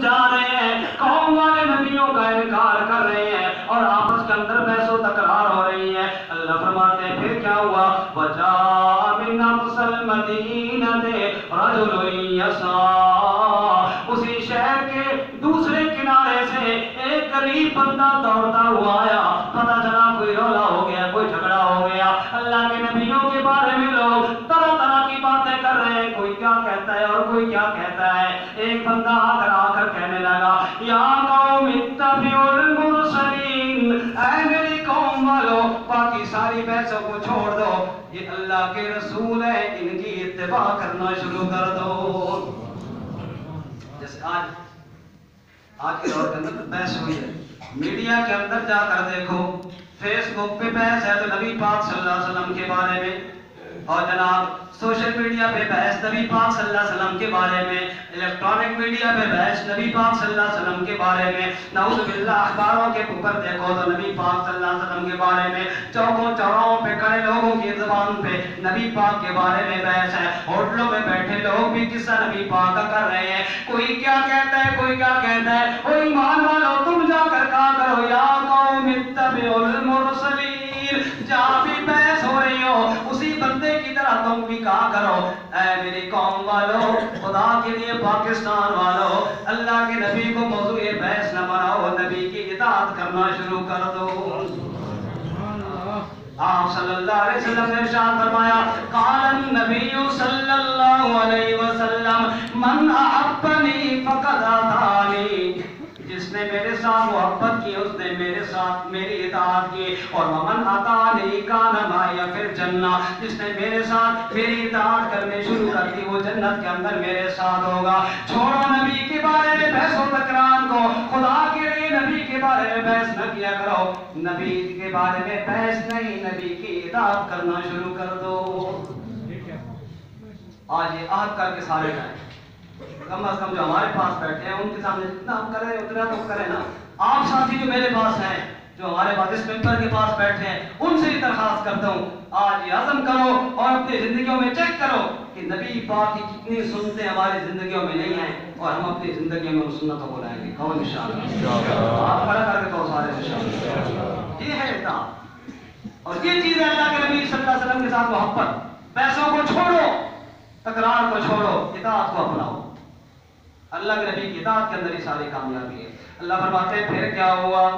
جا رہے ہیں، قوم والے نبیوں کا انکار کر رہے ہیں اور آپس کے اندر بحث و تکرار ہو رہی ہے۔ اللہ فرماتے ہیں پھر کیا ہوا؟ وَجَاءَ مِنْ أَقْصَى الْمَدِينَةِ رَجُلٌ يَسْعَىٰ، اسی شہر کے دوسرے کنارے سے ایک غریب بندہ دوڑتا ہوا آیا۔ پتہ چلا کوئی رولا ہو گیا، کوئی جھگڑا ہو گیا۔ اللہ کے نبیوں کے بارے میں لوگ طرح طرح کی باتیں کر رہے ہیں، کوئی کیا کہتا ہے اور کوئی کیا کہتا ہے۔ ایک بندہ آ کر کہنے لگا یا قوم اتبعوا المرسلین، اے میری قوم والو باقی ساری بحثوں کو چھوڑ دو، یہ اللہ کے رسول ہے، ان کی اتباع کرنا شروع کر دو۔ جیسے آج کے دور کے اندر بحث ہوئی ہے، میڈیا کے اندر جا کر دیکھو، فیس بک پہ بحث ہے تو نبی پاک صلی اللہ علیہ وسلم کے بارے میں، اور جناب سوشل میڈیا پہ بحث نبی پاک صلی اللہ علیہ وسلم کے بارے میں، الیکٹرانک میڈیا پہ بحث نبی پاک صلی اللہ علیہ وسلم کے بارے میں، نعوذ باللہ اخباروں کے اوپر دیکھو تو نبی پاک صلی اللہ علیہ وسلم کے بارے میں، چوکوں چوراہوں پہ کھڑے لوگوں کی زبان پہ نبی پاک کے بارے میں بحث ہے، ہوٹلوں میں بیٹھے لوگ بھی قصہ نبی پاک کا کر رہے ہیں، کوئی کیا کہتا ہے کوئی کیا کہتا ہے۔ او ایمان والو تم جا کر کہا کرو یا قوم اتبعوا المرسلین، جہاں بھی بحث ہو رہی ہو اسی بندے کی طرح تم بھی کہا کرو اے میری قوم والو، خدا کے لیے پاکستان والو، اللہ کے نبی کو موضوع بحث نہ بناؤ، نبی کی اطاعت کرنا شروع کر دو۔ آپ صلی اللہ علیہ وسلم نے ارشاد فرمایا قال النبی صلی اللہ علیہ وسلم من احبنی فقد اطاعنی، جس نے میرے ساتھ محبت کی اس نے میرے ساتھ میری اطاعت کی، اور ومن اطاعنی کان معی فی الجنہ، جس نے میرے ساتھ میری اطاعت کرنے شروع کر دی وہ جنت کے اندر میرے ساتھ ہوگا۔ چھوڑو نبی کے بارے میں بحث و تکرار کو، خدا کے لیے نبی کے بارے میں بحث نہ کیا کرو، نبی کے بارے میں بحث نہیں، نبی کی اطاعت کرنا شروع کر دو۔ آج یہ عہد کر کے سارے جائیں، کم از کم جو ہمارے پاس بیٹھے ہیں ان کے سامنے جتنا ہم کریں اتنا تو کریں نا۔ آپ ساتھی جو میرے پاس ہیں، جو ہمارے پاس اس ممبر کے پاس بیٹھے ہیں، ان سے بھی درخواست کرتا ہوں آج یہ عزم کرو اور اپنی زندگیوں میں چیک کرو کہ نبی پاک کی کتنی سنتیں ہماری زندگیوں میں نہیں ہیں، اور ہم اپنی زندگیوں میں ان سنتوں کو لائیں گے۔ کون انشاءاللہ؟ آپ کھڑا کر کے کہو سارے انشاءاللہ۔ یہ ہے اطاعت، اور یہ چیز ہے اللہ کے نبی صلی اللہ علیہ وسلم کے ساتھ محبت۔ پیسوں کو چھوڑو، تکرار کو چھوڑو، اطاعت کو اپناؤ۔ اللہ کے نبی کی اطاعت کے اندر ہی ساری کامیابی ہے۔ اللہ فرماتے ہیں پھر کیا ہوا؟